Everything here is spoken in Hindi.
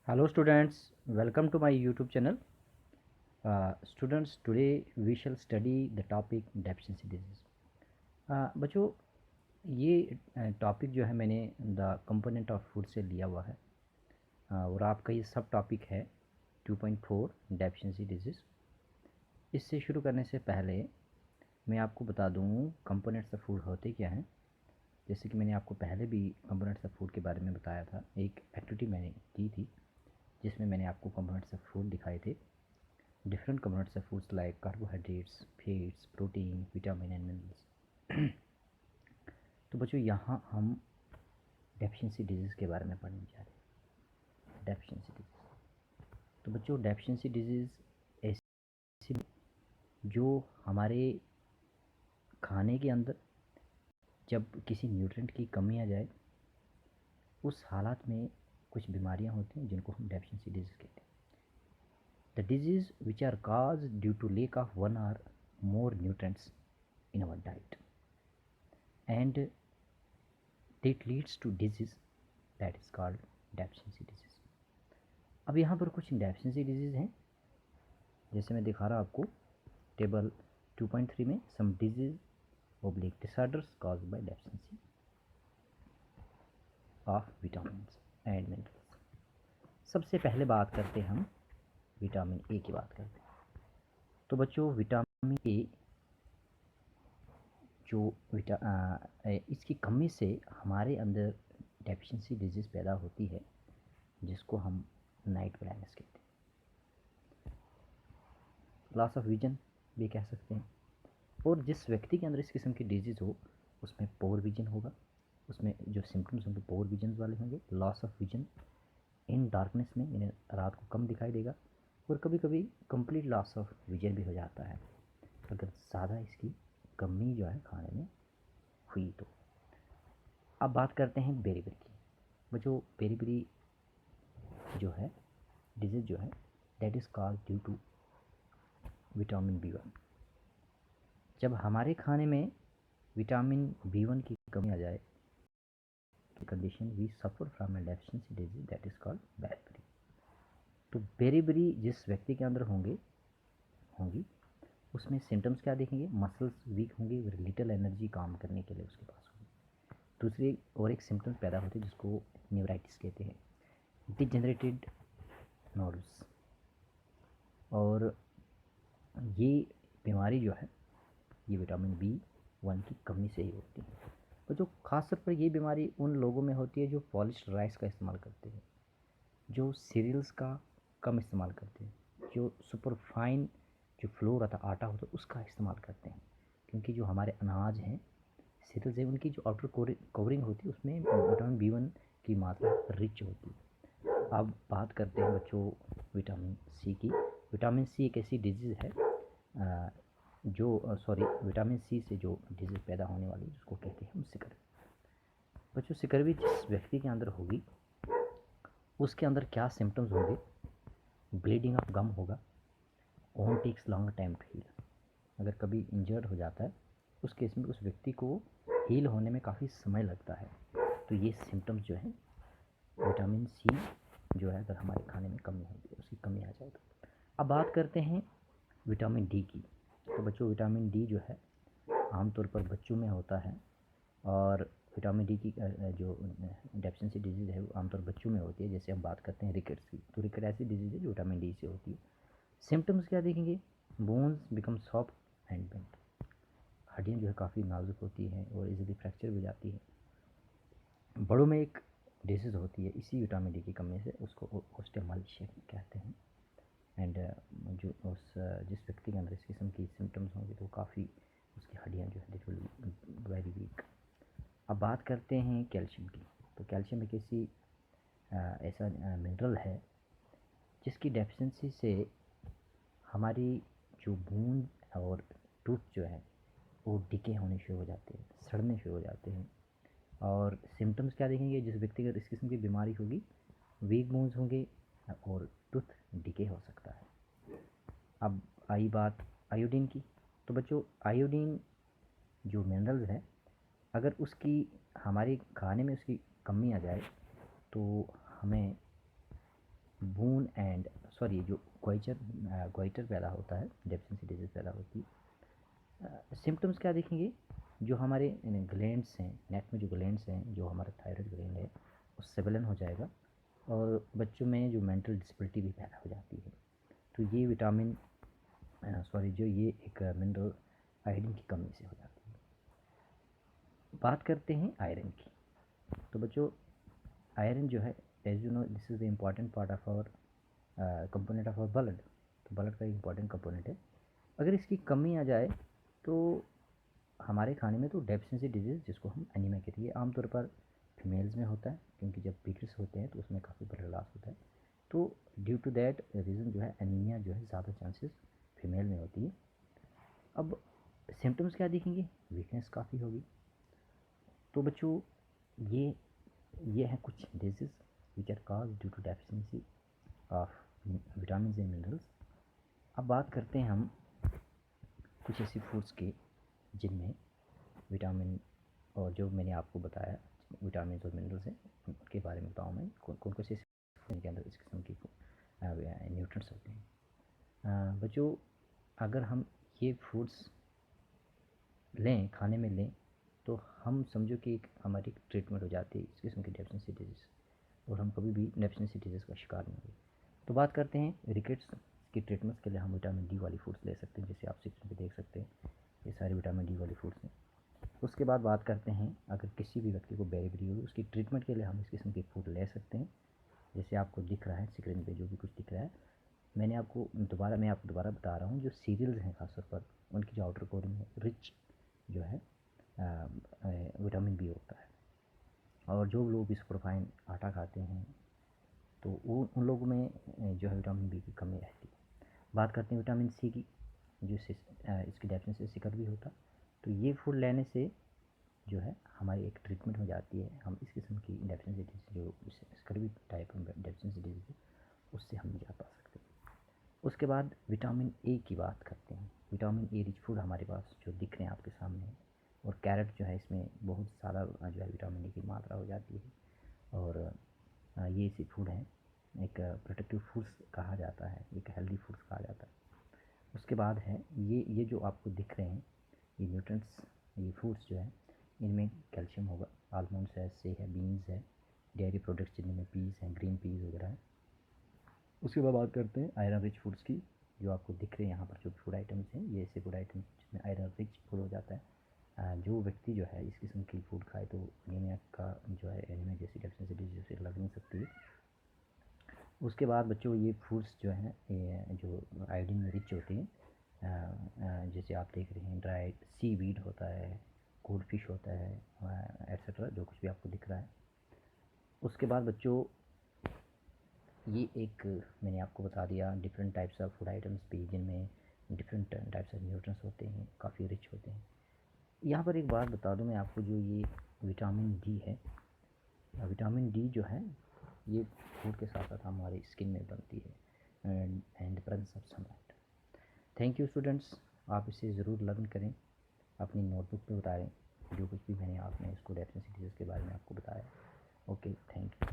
Hello students, welcome to my YouTube channel. Students, today we shall study the topic deficiency disease. बच्चों ये टॉपिक जो है मैंने द कंपोनेंट ऑफ फूड से लिया हुआ है और आपका ये सब टॉपिक है 2.4 डेफिशिएंसी डिजीज़। इससे शुरू करने से पहले मैं आपको बता दूँ कंपोनेंट्स ऑफ फूड होते क्या हैं। जैसे कि मैंने आपको पहले भी कंपोनेंट्स ऑफ फूड के बारे में बताया था, एक एक्टिविटी मैंने की थी जिसमें मैंने आपको कंपोनेंट्स ऑफ फूड दिखाए थे। Different components of foods like carbohydrates, fats, protein, vitamin and minerals. तो बच्चों यहाँ हम डेफिशिएंसी डिजीज़ के बारे में पढ़ने जा रहे हैं। डेफिशिएंसी डिजीज़, तो बच्चों डेफिशिएंसी डिजीज़ ऐसी जो हमारे खाने के अंदर जब किसी न्यूट्रिएंट की कमी आ जाए, उस हालात में कुछ बीमारियाँ होती हैं जिनको हम डेफिशिएंसी डिजीज़ कहते हैं। The disease which are caused due to lack of one or more nutrients in our diet, and that leads to disease that is called deficiency disease. अब यहाँ पर कुछ deficiency disease हैं, जैसे मैं दिखा रहा आपको टेबल 2.3 में some disease oblique disorders caused by deficiency of vitamins and minerals. सबसे पहले बात करते हैं हम विटामिन ए की बात करते हैं। तो बच्चों विटामिन ए जो इसकी कमी से हमारे अंदर डेफिशिएंसी डिजीज़ पैदा होती है जिसको हम नाइट ब्लाइंडनेस कहते हैं, लॉस ऑफ विजन भी कह सकते हैं। और जिस व्यक्ति के अंदर इस किस्म की डिजीज़ हो उसमें पोर विजन होगा, उसमें जो सिम्टम्स होंगे पोर विजन वाले होंगे, loss of vision in darkness में, यानी रात को कम दिखाई देगा, और कभी कभी कंप्लीट लॉस ऑफ विजन भी हो जाता है अगर ज़्यादा इसकी कमी जो है खाने में हुई तो। अब बात करते हैं बेरीबेरी की। वो जो बेरीबेरी जो है डिजीज़ जो है that is called due to vitamin B1। जब हमारे खाने में विटामिन B1 की कमी आ जाए तो condition we suffer from a deficiency disease that is called beriberi. तो बेरीबेरी जिस व्यक्ति के अंदर होंगी उसमें सिम्टम्स क्या देखेंगे, मसल्स वीक होंगे और लिटिल एनर्जी काम करने के लिए उसके पास होगी। दूसरी और एक सिम्टम्स पैदा होते हैं जिसको न्यूराइटिस कहते हैं, डिजेनरेटेड नोड्स। और ये बीमारी जो है ये विटामिन B1 की कमी से ही होती है। तो जो खास तौर पर ये बीमारी उन लोगों में होती है जो पॉलिश्ड राइस का इस्तेमाल करते हैं, जो सीरियल्स का कम इस्तेमाल करते हैं, जो सुपर फाइन जो फ्लोर आता आटा होता है उसका इस्तेमाल करते हैं, क्योंकि जो हमारे अनाज हैं सीरियल्स हैं उनकी जो आउटर कवरिंग होती है उसमें विटामिन B1 की मात्रा रिच होती है। अब बात करते हैं बच्चों विटामिन सी की। विटामिन सी एक ऐसी डिजीज़ है विटामिन सी से जो डिजीज़ पैदा होने वाली जिसको कहते हैं हम सिकरवी। बच्चों सिकरवी जिस व्यक्ति के अंदर होगी उसके अंदर क्या सिम्टम्स होंगे, ब्लीडिंग ऑफ गम होगा, one takes long time to heal. अगर कभी इंजर्ड हो जाता है उस केस में उस व्यक्ति को हील होने में काफ़ी समय लगता है। तो ये सिम्टम्स जो है विटामिन सी जो है अगर हमारे खाने में कमी होगी उसकी कमी आ जाए तो। अब बात करते हैं विटामिन डी की। तो बच्चों विटामिन डी जो है आमतौर पर बच्चों में होता है, और विटामिन डी की जो डेफिशिएंसी डिजीज़ है वो आमतौर बच्चों में होती है। जैसे हम बात करते हैं रिकेट्स की, तो रिकेट ऐसी डिजीज़ है जो विटामिन डी से होती है। सिम्टम्स क्या देखेंगे, bones become soft and bent, हड्डियाँ जो है काफ़ी नाजुक होती हैं और इजीली फ्रैक्चर हो जाती है। बड़ों में एक डिजीज़ होती है इसी विटामिन डी की कमी से, उसको ऑस्टियोमालाइसिस कहते हैं। एंड जो जिस व्यक्ति के अंदर इस किस्म की सिम्टम्स होंगे तो काफ़ी उसकी हड्डियाँ जो है दिट विल वेरी वीक। अब बात करते हैं कैल्शियम की। तो कैल्शियम एक ऐसी ऐसा मिनरल है जिसकी डेफिशिएंसी से हमारी जो बोन और टूथ जो है वो डिके होने शुरू हो जाते हैं, सड़ने शुरू हो जाते हैं। और सिम्टम्स क्या देखेंगे, जिस व्यक्ति को इस किस्म की बीमारी होगी वीक बोन्स होंगे और टूथ डिके हो सकता है। अब आई बात आयोडीन की। तो बच्चों आयोडीन जो मिनरल्स है अगर उसकी हमारे खाने में उसकी कमी आ जाए तो हमें बून एंड सॉरी जो गोइटर पैदा होता है, डेफिशिएंसी डिजीज़ पैदा होती है। सिम्टम्स क्या देखेंगे, जो हमारे ग्लैंड्स हैं, नेक में जो ग्लैंड्स हैं, जो हमारा थायराइड ग्लैंड है वो सिबिलन हो जाएगा, और बच्चों में जो मेंटल डिसेबिलिटी भी पैदा हो जाती है। तो ये विटामिन जो ये एक मिनरल आयरन की कमी से हो जाती है। बात करते हैं आयरन की। तो बच्चों आयरन जो है, as you know this is the important part of our component of our blood. तो ब्लड का इम्पॉर्टेंट कंपोनेंट है। अगर इसकी कमी आ जाए तो हमारे खाने में तो डेफिशिएंसी डिजीज़, जिसको हम एनीमिया कहते हैं, आमतौर पर फीमेल्स में होता है, क्योंकि जब पीरियड्स होते हैं तो उसमें काफ़ी ब्लड लॉस होता है। तो ड्यू टू दैट रीज़न जो है एनीमिया जो है ज़्यादा चांसेस फीमेल में होती है। अब सिम्टम्स क्या दिखेंगे, वीकनेस काफ़ी होगी। तो बच्चों ये है कुछ disease which are cause due to deficiency of vitamin and minerals. अब बात करते हैं हम कुछ ऐसी फूड्स की जिनमें विटामिन और जो मैंने आपको बताया विटामिन और मिनरल्स हैं, उनके बारे में बताऊँ मैं कौन कौन से इनके अंदर इस किस्म की न्यूट्रिएंट्स होते हैं। बच्चों अगर हम ये फूड्स लें, खाने में लें, तो हम समझो कि एक हमारी ट्रीटमेंट हो जाती है इस किस्म की डेफिशिएंसी डिजीज़, और हम कभी भी डेफिशिएंसी डिजीज़ का शिकार नहीं होंगे। तो बात करते हैं रिकेट्स की ट्रीटमेंट्स के लिए हम विटामिन डी वाली फूड्स ले सकते हैं, जैसे आप सिक्स में देख सकते हैं ये सारे विटामिन डी वाली फूड्स हैं। उसके बाद बात करते हैं अगर किसी भी व्यक्ति को बेरीबेरी होगी, उसकी ट्रीटमेंट के लिए हम इस किस्म के फूड ले सकते हैं, जैसे आपको दिख रहा है स्क्रीन पे जो भी कुछ दिख रहा है। मैं आपको दोबारा बता रहा हूँ, जो सीरियल्स हैं खासतौर पर उनकी जो आउटर कोरिंग है रिच जो है विटामिन बी होता है, और जो लोग भी सुपरफाइन आटा खाते हैं तो वो उन लोगों में जो है विटामिन बी की कमी रहती है। बात करते हैं विटामिन सी की, जो इसकी डेफिशिएंसी से सिकल भी होता। तो ये फूड लेने से जो है हमारी एक ट्रीटमेंट हो जाती है, हम इस किस्म की डेफिशिएंसी डिजीज़ जो स्कर्वी टाइप डेफिशिएंसी डिजीज़ है उससे हम निजात पा सकते हैं। उसके बाद विटामिन ए की बात करते हैं। विटामिन ए रिच फूड हमारे पास जो दिख रहे हैं आपके सामने, और कैरेट जो है इसमें बहुत सारा जो है विटामिन ए की मात्रा हो जाती है, और ये ऐसी फूड हैं एक प्रोटेक्टिव फूड्स कहा जाता है, एक हेल्दी फूड्स कहा जाता है। उसके बाद है ये जो आपको दिख रहे हैं ये न्यूट्रिएंट्स, ये फूड्स जो है इनमें कैल्शियम होगा, आलमंड्स है, से है, बीन्स है, डेयरी प्रोडक्ट्स जिनमें पीस हैं, ग्रीन पीस वगैरह है। उसके बाद बात करते हैं आयरन रिच फूड्स की, जो आपको दिख रहे हैं यहाँ पर जो फूड आइटम्स हैं, ये ऐसे फूड आइटम्स जिसमें आयरन रिच फूड हो जाता है। जो व्यक्ति जो है इस किस्म की फूड खाए तो एनीमिया का जो है एनीमिया जैसी डेफिशिएंसी डिजीज से लग नहीं सकती है। उसके बाद बच्चों ये फूड्स जो हैं जो आयोडीन में रिच होते हैं, जैसे आप देख रहे हैं ड्राई सी वीड होता है, गोल्ड फिश होता है, एट्सेट्रा जो कुछ भी आपको दिख रहा है। उसके बाद बच्चों ये एक मैंने आपको बता दिया different types of food items भी जिनमें डिफरेंट टाइप्स ऑफ न्यूट्रिएंट्स होते हैं, काफ़ी रिच होते हैं। यहाँ पर एक बात बता दूँ मैं आपको, जो ये विटामिन डी है, विटामिन डी जो है ये फूड के साथ साथ हमारी स्किन में बनती है and presence of sunlight. Thank you students, आप इसे ज़रूर लर्न करें, अपनी नोटबुक पे उतारें जो कुछ भी मैंने आपने इसको डेफिनेशन के बारे में आपको बताया। Okay, thank you.